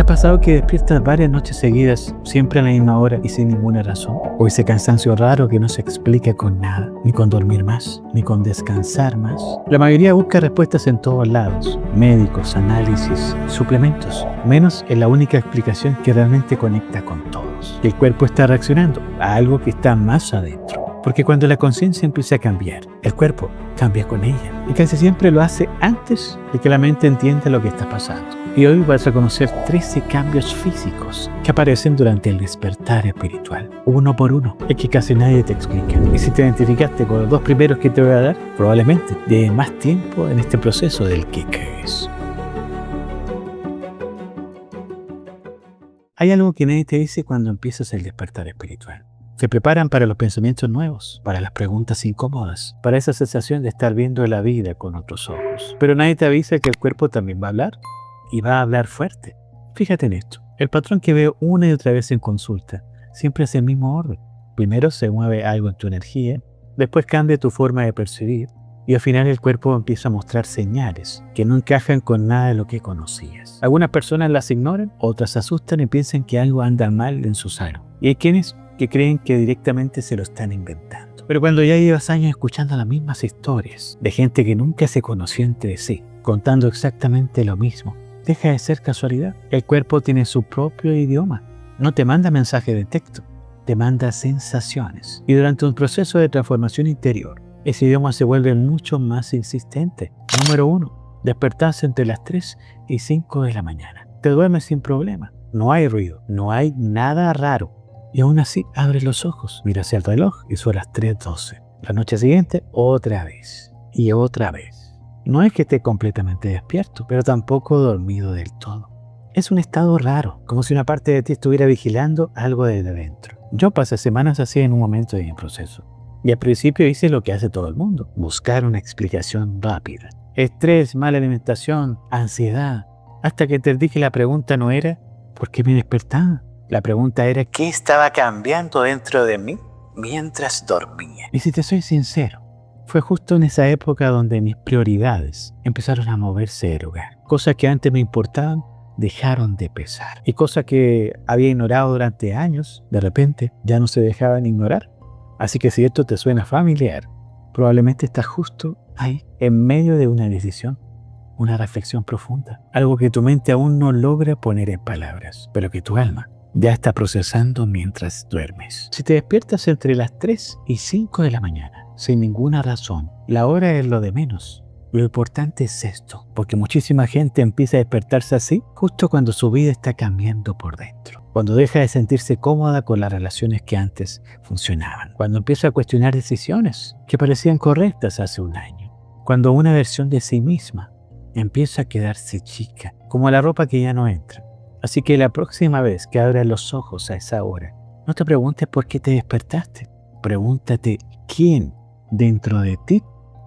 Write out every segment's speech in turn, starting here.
¿Te ha pasado que despiertas varias noches seguidas, siempre a la misma hora y sin ninguna razón? O ese cansancio raro que no se explica con nada, ni con dormir más, ni con descansar más. La mayoría busca respuestas en todos lados, médicos, análisis, suplementos, menos en la única explicación que realmente conecta con todos. Que el cuerpo está reaccionando a algo que está más adentro. Porque cuando la conciencia empieza a cambiar, el cuerpo cambia con ella. Y casi siempre lo hace antes de que la mente entienda lo que está pasando. Y hoy vas a conocer 13 cambios físicos que aparecen durante el despertar espiritual, uno por uno, es que casi nadie te explica. Y si te identificaste con los dos primeros que te voy a dar, probablemente lleves más tiempo en este proceso del que crees. Hay algo que nadie te dice cuando empiezas el despertar espiritual. Te preparan para los pensamientos nuevos, para las preguntas incómodas, para esa sensación de estar viendo la vida con otros ojos. Pero nadie te avisa que el cuerpo también va a hablar. Y va a hablar fuerte. Fíjate en esto. El patrón que veo una y otra vez en consulta siempre es el mismo orden. Primero se mueve algo en tu energía, después cambia tu forma de percibir y al final el cuerpo empieza a mostrar señales que no encajan con nada de lo que conocías. Algunas personas las ignoran, otras se asustan y piensan que algo anda mal en su salud. Y hay quienes que creen que directamente se lo están inventando. Pero cuando ya llevas años escuchando las mismas historias de gente que nunca se conoció entre sí, contando exactamente lo mismo, deja de ser casualidad. El cuerpo tiene su propio idioma. No te manda mensajes de texto, te manda sensaciones. Y durante un proceso de transformación interior, ese idioma se vuelve mucho más insistente. Número 1. Despertarse entre las 3 y 5 de la mañana. Te duermes sin problema. No hay ruido, no hay nada raro. Y aún así, abres los ojos, miras hacia el reloj y son las 3:12. La noche siguiente, otra vez. Y otra vez. No es que esté completamente despierto, pero tampoco dormido del todo. Es un estado raro, como si una parte de ti estuviera vigilando algo desde dentro. Yo pasé semanas así en un momento de mi proceso. Y al principio hice lo que hace todo el mundo, buscar una explicación rápida. Estrés, mala alimentación, ansiedad. Hasta que entendí que la pregunta no era ¿por qué me despertaba? La pregunta era ¿qué estaba cambiando dentro de mí mientras dormía? Y si te soy sincero, fue justo en esa época donde mis prioridades empezaron a moverse de lugar. Cosas que antes me importaban dejaron de pesar. Y cosas que había ignorado durante años, de repente ya no se dejaban ignorar. Así que si esto te suena familiar, probablemente estás justo ahí, en medio de una decisión, una reflexión profunda. Algo que tu mente aún no logra poner en palabras, pero que tu alma ya está procesando mientras duermes. Si te despiertas entre las 3 y 5 de la mañana, sin ninguna razón, la hora es lo de menos. Lo importante es esto, porque muchísima gente empieza a despertarse así justo cuando su vida está cambiando por dentro. Cuando deja de sentirse cómoda con las relaciones que antes funcionaban. Cuando empieza a cuestionar decisiones que parecían correctas hace un año. Cuando una versión de sí misma empieza a quedarse chica, como la ropa que ya no entra. Así que la próxima vez que abras los ojos a esa hora, no te preguntes por qué te despertaste. Pregúntate quién dentro de ti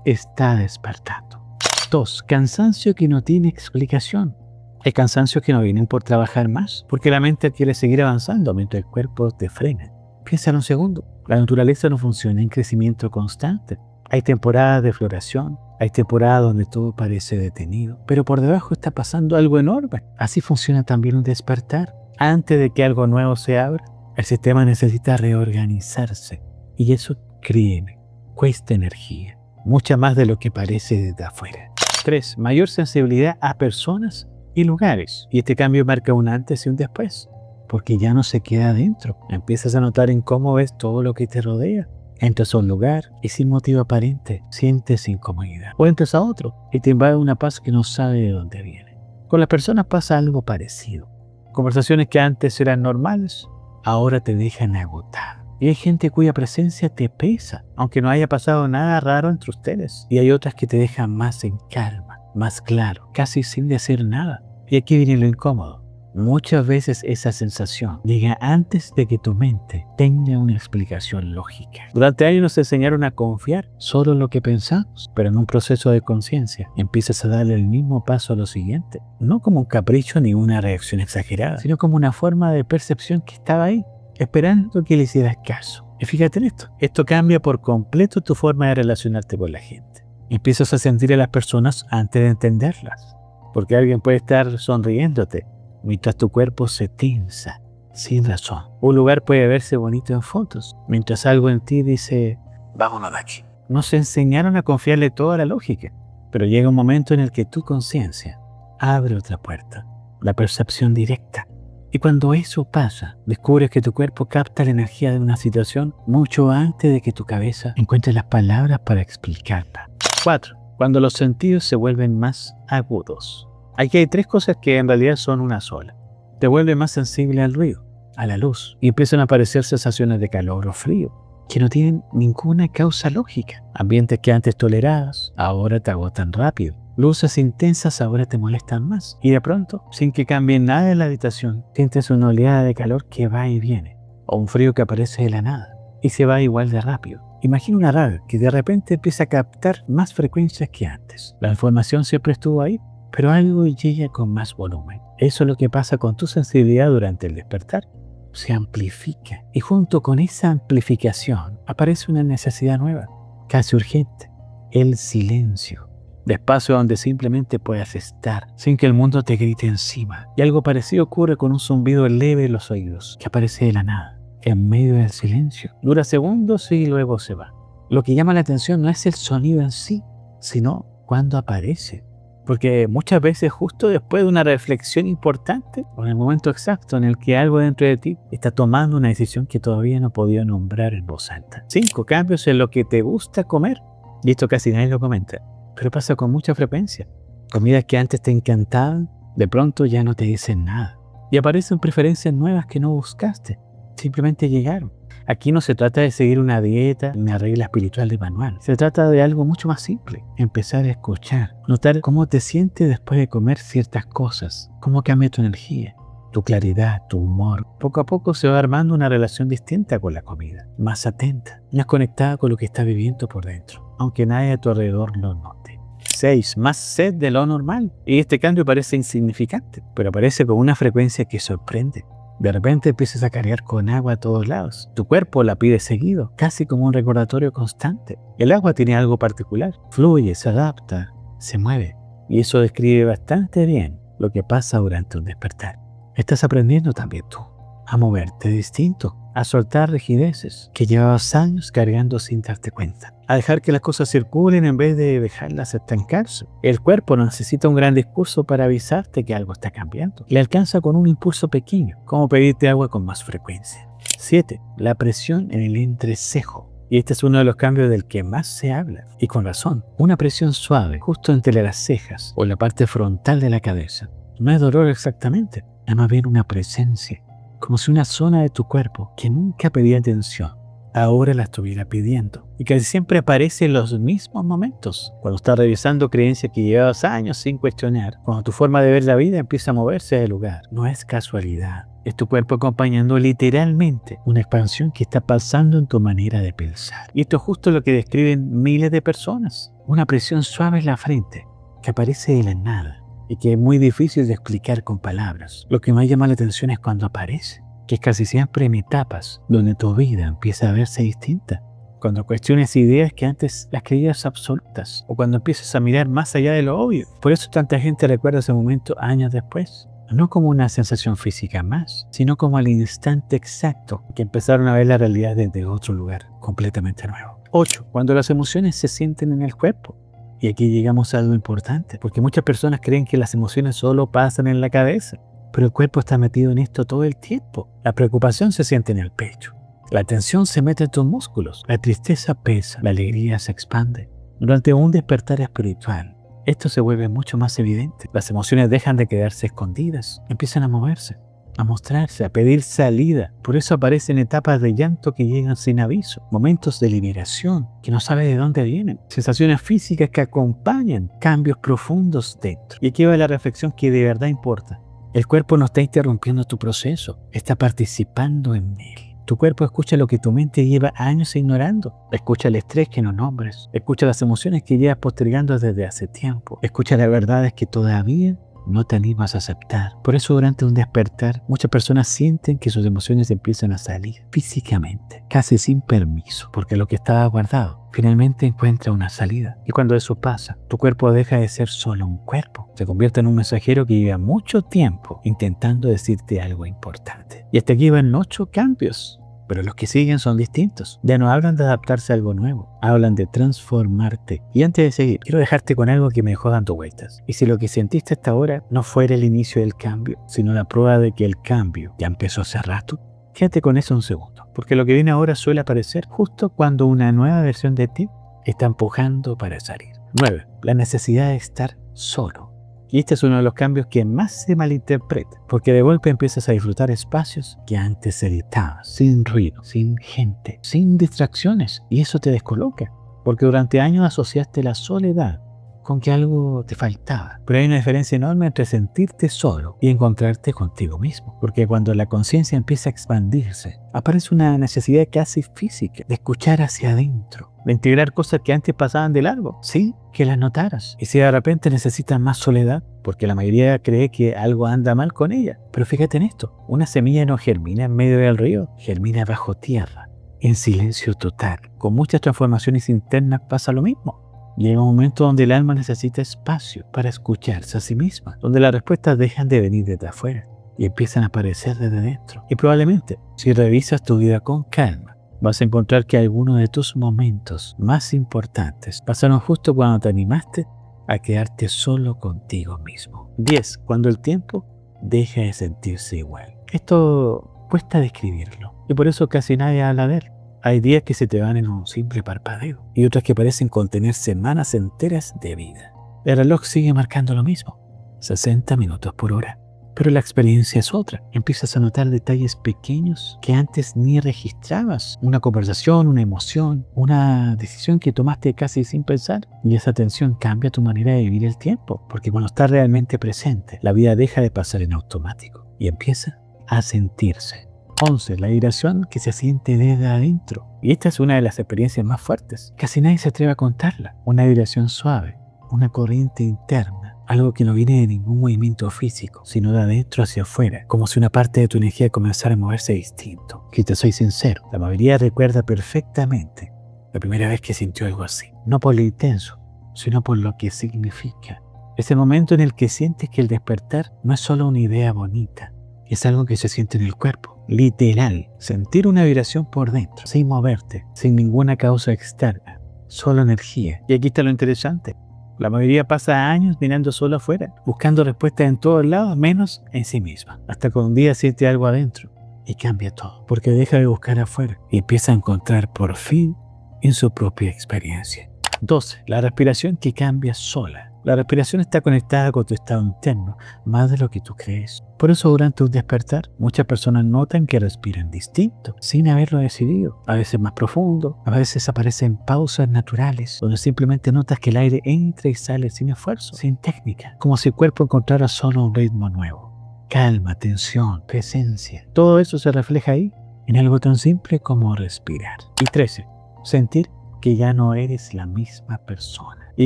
está despertando. 2. Cansancio que no tiene explicación. Hay cansancios que no vienen por trabajar más, porque la mente quiere seguir avanzando mientras el cuerpo te frena. Piénsalo un segundo. La naturaleza no funciona en crecimiento constante. Hay temporadas de floración, hay temporadas donde todo parece detenido, pero por debajo está pasando algo enorme. Así funciona también un despertar. Antes de que algo nuevo se abra, el sistema necesita reorganizarse. Y eso, créeme, cuesta energía, mucha más de lo que parece desde afuera. 3. Mayor sensibilidad a personas y lugares. Y este cambio marca un antes y un después, porque ya no se queda adentro. Empiezas a notar en cómo ves todo lo que te rodea. Entras a un lugar y sin motivo aparente sientes incomodidad. O entras a otro y te invade una paz que no sabe de dónde viene. Con las personas pasa algo parecido. Conversaciones que antes eran normales, ahora te dejan agotado. Y hay gente cuya presencia te pesa, aunque no haya pasado nada raro entre ustedes. Y hay otras que te dejan más en calma, más claro, casi sin decir nada. Y aquí viene lo incómodo. Muchas veces esa sensación llega antes de que tu mente tenga una explicación lógica. Durante años nos enseñaron a confiar solo en lo que pensamos, pero en un proceso de conciencia empiezas a darle el mismo paso a lo siguiente. No como un capricho ni una reacción exagerada, sino como una forma de percepción que estaba ahí, esperando que le hicieras caso. Y fíjate en esto. Esto cambia por completo tu forma de relacionarte con la gente. Empiezas a sentir a las personas antes de entenderlas. Porque alguien puede estar sonriéndote mientras tu cuerpo se tensa, sin razón. Un lugar puede verse bonito en fotos, mientras algo en ti dice, vámonos de aquí. Nos enseñaron a confiarle toda la lógica, pero llega un momento en el que tu conciencia abre otra puerta, la percepción directa. Y cuando eso pasa, descubres que tu cuerpo capta la energía de una situación mucho antes de que tu cabeza encuentre las palabras para explicarla. 4. Cuando los sentidos se vuelven más agudos. Aquí hay 3 cosas que en realidad son una sola. Te vuelves más sensible al ruido, a la luz, y empiezan a aparecer sensaciones de calor o frío, que no tienen ninguna causa lógica. Ambientes que antes tolerabas, ahora te agotan rápido. Luces intensas ahora te molestan más. Y de pronto, sin que cambie nada en la habitación, sientes una oleada de calor que va y viene, o un frío que aparece de la nada y se va igual de rápido. Imagina una radio que de repente empieza a captar más frecuencias que antes. La información siempre estuvo ahí, pero algo llega con más volumen. Eso es lo que pasa con tu sensibilidad durante el despertar. Se amplifica, y junto con esa amplificación aparece una necesidad nueva, casi urgente: el silencio. De espacio donde simplemente puedas estar sin que el mundo te grite encima. Y algo parecido ocurre con un zumbido leve en los oídos que aparece de la nada, en medio del silencio. Dura segundos y luego se va. Lo que llama la atención no es el sonido en sí, sino cuando aparece. Porque muchas veces justo después de una reflexión importante, o en el momento exacto en el que algo dentro de ti está tomando una decisión que todavía no podía nombrar en voz alta. 5. Cambios en lo que te gusta comer. Y esto casi nadie lo comenta, pero pasa con mucha frecuencia. Comidas que antes te encantaban, de pronto ya no te dicen nada. Y aparecen preferencias nuevas que no buscaste, simplemente llegaron. Aquí no se trata de seguir una dieta, una regla espiritual de manual. Se trata de algo mucho más simple: empezar a escuchar, notar cómo te sientes después de comer ciertas cosas, cómo cambia tu energía, tu claridad, tu humor. Poco a poco se va armando una relación distinta con la comida, más atenta, más conectada con lo que estás viviendo por dentro, aunque nadie a tu alrededor lo note. 6. Más sed de lo normal. Y este cambio parece insignificante, pero aparece con una frecuencia que sorprende. De repente empiezas a cargar con agua a todos lados. Tu cuerpo la pide seguido, casi como un recordatorio constante. El agua tiene algo particular. Fluye, se adapta, se mueve. Y eso describe bastante bien lo que pasa durante un despertar. Estás aprendiendo también tú a moverte distinto, a soltar rigideces que llevabas años cargando sin darte cuenta, a dejar que las cosas circulen en vez de dejarlas estancarse. El cuerpo no necesita un gran discurso para avisarte que algo está cambiando. Le alcanza con un impulso pequeño, como pedirte agua con más frecuencia. 7. La presión en el entrecejo. Y este es uno de los cambios del que más se habla, y con razón. Una presión suave justo entre las cejas o la parte frontal de la cabeza. No es dolor exactamente, es más bien una presencia, como si una zona de tu cuerpo que nunca pedía atención ahora la estuviera pidiendo, y casi siempre aparece en los mismos momentos, cuando estás revisando creencias que llevabas años sin cuestionar, cuando tu forma de ver la vida empieza a moverse del lugar. No es casualidad, es tu cuerpo acompañando literalmente una expansión que está pasando en tu manera de pensar. Y esto es justo lo que describen miles de personas: una presión suave en la frente que aparece de la nada y que es muy difícil de explicar con palabras. Lo que más llama la atención es cuando aparece, que es casi siempre en etapas donde tu vida empieza a verse distinta. Cuando cuestiones ideas que antes las creías absolutas, o cuando empiezas a mirar más allá de lo obvio. Por eso tanta gente recuerda ese momento años después, no como una sensación física más, sino como al instante exacto que empezaron a ver la realidad desde otro lugar completamente nuevo. 8. Cuando las emociones se sienten en el cuerpo. Y aquí llegamos a algo importante, porque muchas personas creen que las emociones solo pasan en la cabeza, pero el cuerpo está metido en esto todo el tiempo. La preocupación se siente en el pecho, la tensión se mete en tus músculos, la tristeza pesa, la alegría se expande. Durante un despertar espiritual, esto se vuelve mucho más evidente. Las emociones dejan de quedarse escondidas, empiezan a moverse, a mostrarse, a pedir salida. Por eso aparecen etapas de llanto que llegan sin aviso, momentos de liberación que no sabes de dónde vienen, sensaciones físicas que acompañan cambios profundos dentro. Y aquí va la reflexión que de verdad importa. El cuerpo no está interrumpiendo tu proceso, está participando en él. Tu cuerpo escucha lo que tu mente lleva años ignorando. Escucha el estrés que no nombres. Escucha las emociones que llevas postergando desde hace tiempo. Escucha las verdades que todavía no te animas a aceptar. Por eso durante un despertar, muchas personas sienten que sus emociones empiezan a salir físicamente, casi sin permiso, porque lo que estaba guardado finalmente encuentra una salida. Y cuando eso pasa, tu cuerpo deja de ser solo un cuerpo, se convierte en un mensajero que lleva mucho tiempo intentando decirte algo importante. Y hasta aquí van 8 cambios. Pero los que siguen son distintos. Ya no hablan de adaptarse a algo nuevo, hablan de transformarte. Y antes de seguir, quiero dejarte con algo que me dejó dando vueltas. Y si lo que sentiste hasta ahora no fuera el inicio del cambio, sino la prueba de que el cambio ya empezó hace rato, quédate con eso un segundo. Porque lo que viene ahora suele aparecer justo cuando una nueva versión de ti está empujando para salir. 9. La necesidad de estar solo. Y este es uno de los cambios que más se malinterpreta, porque de golpe empiezas a disfrutar espacios que antes evitabas, sin ruido, sin gente, sin distracciones, y eso te descoloca, porque durante años asociaste la soledad con que algo te faltaba. Pero hay una diferencia enorme entre sentirte solo y encontrarte contigo mismo, porque cuando la conciencia empieza a expandirse, aparece una necesidad casi física de escuchar hacia adentro, de integrar cosas que antes pasaban de largo, sí, que las notaras. Y si de repente necesitas más soledad, porque la mayoría cree que algo anda mal con ella. Pero fíjate en esto, una semilla no germina en medio del río, germina bajo tierra, en silencio total. Con muchas transformaciones internas pasa lo mismo. Llega un momento donde el alma necesita espacio para escucharse a sí misma, donde las respuestas dejan de venir desde afuera y empiezan a aparecer desde dentro. Y probablemente, si revisas tu vida con calma, vas a encontrar que algunos de tus momentos más importantes pasaron justo cuando te animaste a quedarte solo contigo mismo. 10. Cuando el tiempo deja de sentirse igual. Esto cuesta describirlo y por eso casi nadie habla de él. Hay días que se te van en un simple parpadeo y otras que parecen contener semanas enteras de vida. El reloj sigue marcando lo mismo, 60 minutos por hora. Pero la experiencia es otra. Empiezas a notar detalles pequeños que antes ni registrabas. Una conversación, una emoción, una decisión que tomaste casi sin pensar. Y esa atención cambia tu manera de vivir el tiempo. Porque cuando estás realmente presente, la vida deja de pasar en automático y empieza a sentirse. 11. La vibración que se siente desde adentro. Y esta es una de las experiencias más fuertes. Casi nadie se atreve a contarla. Una vibración suave, una corriente interna, algo que no viene de ningún movimiento físico, sino de adentro hacia afuera, como si una parte de tu energía comenzara a moverse distinto. Que te soy sincero, la mayoría recuerda perfectamente la primera vez que sintió algo así. No por lo intenso, sino por lo que significa. Ese momento en el que sientes que el despertar no es solo una idea bonita, es algo que se siente en el cuerpo. Literal, sentir una vibración por dentro, sin moverte, sin ninguna causa externa, solo energía. Y aquí está lo interesante. La mayoría pasa años mirando solo afuera, buscando respuestas en todos lados, menos en sí misma. Hasta que un día siente algo adentro y cambia todo, porque deja de buscar afuera y empieza a encontrar por fin en su propia experiencia. 12. La respiración que cambia sola. La respiración está conectada con tu estado interno, más de lo que tú crees. Por eso durante un despertar, muchas personas notan que respiran distinto, sin haberlo decidido. A veces más profundo, a veces aparecen pausas naturales, donde simplemente notas que el aire entra y sale sin esfuerzo, sin técnica, como si el cuerpo encontrara solo un ritmo nuevo. Calma, tensión, presencia. Todo eso se refleja ahí, en algo tan simple como respirar. Y 13. Sentir que ya no eres la misma persona. Y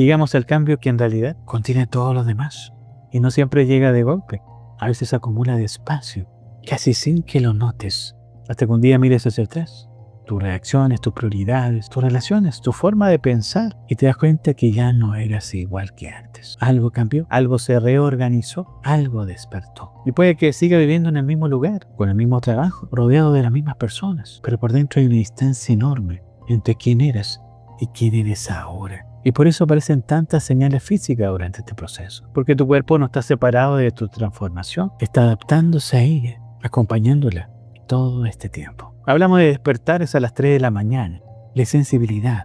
llegamos al cambio que en realidad contiene todo lo demás. Y no siempre llega de golpe. A veces se acumula despacio, casi sin que lo notes. Hasta que un día mires hacia atrás. Tus reacciones, tus prioridades, tus relaciones, tu forma de pensar. Y te das cuenta que ya no eras igual que antes. Algo cambió, algo se reorganizó, algo despertó. Y puede que siga viviendo en el mismo lugar, con el mismo trabajo, rodeado de las mismas personas. Pero por dentro hay una distancia enorme entre quién eras y quién eres ahora. Y por eso aparecen tantas señales físicas durante este proceso. Porque tu cuerpo no está separado de tu transformación. Está adaptándose a ella, acompañándola todo este tiempo. Hablamos de despertares a las 3 de la mañana, de sensibilidad,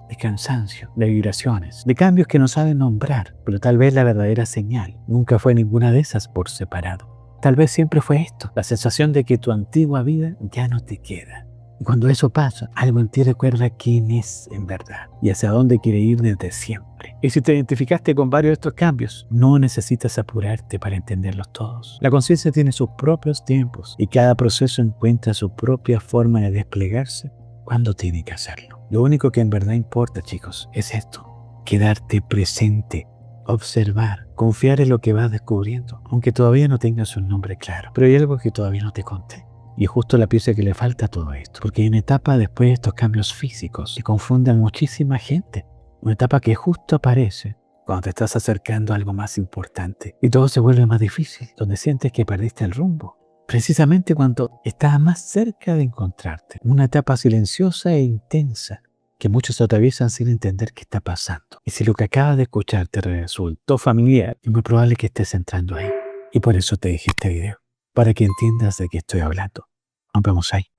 de cansancio, de vibraciones, de cambios que no saben nombrar. Pero tal vez la verdadera señal nunca fue ninguna de esas por separado. Tal vez siempre fue esto, la sensación de que tu antigua vida ya no te queda. Y cuando eso pasa, algo en ti recuerda quién es en verdad y hacia dónde quiere ir desde siempre. Y si te identificaste con varios de estos cambios, no necesitas apurarte para entenderlos todos. La conciencia tiene sus propios tiempos y cada proceso encuentra su propia forma de desplegarse cuando tiene que hacerlo. Lo único que en verdad importa, chicos, es esto: quedarte presente observar, confiar en lo que vas descubriendo, aunque todavía no tengas un nombre claro. Pero hay algo que todavía no te conté. Y es justo la pieza que le falta a todo esto. Porque hay una etapa después de estos cambios físicos que confunden a muchísima gente. Una etapa que justo aparece cuando te estás acercando a algo más importante. Y todo se vuelve más difícil, donde sientes que perdiste el rumbo. Precisamente cuando estás más cerca de encontrarte. Una etapa silenciosa e intensa que muchos atraviesan sin entender qué está pasando. Y si lo que acabas de escuchar te resultó familiar, es muy probable que estés entrando ahí. Y por eso te dejé este video, para que entiendas de qué estoy hablando. Nos vemos ahí.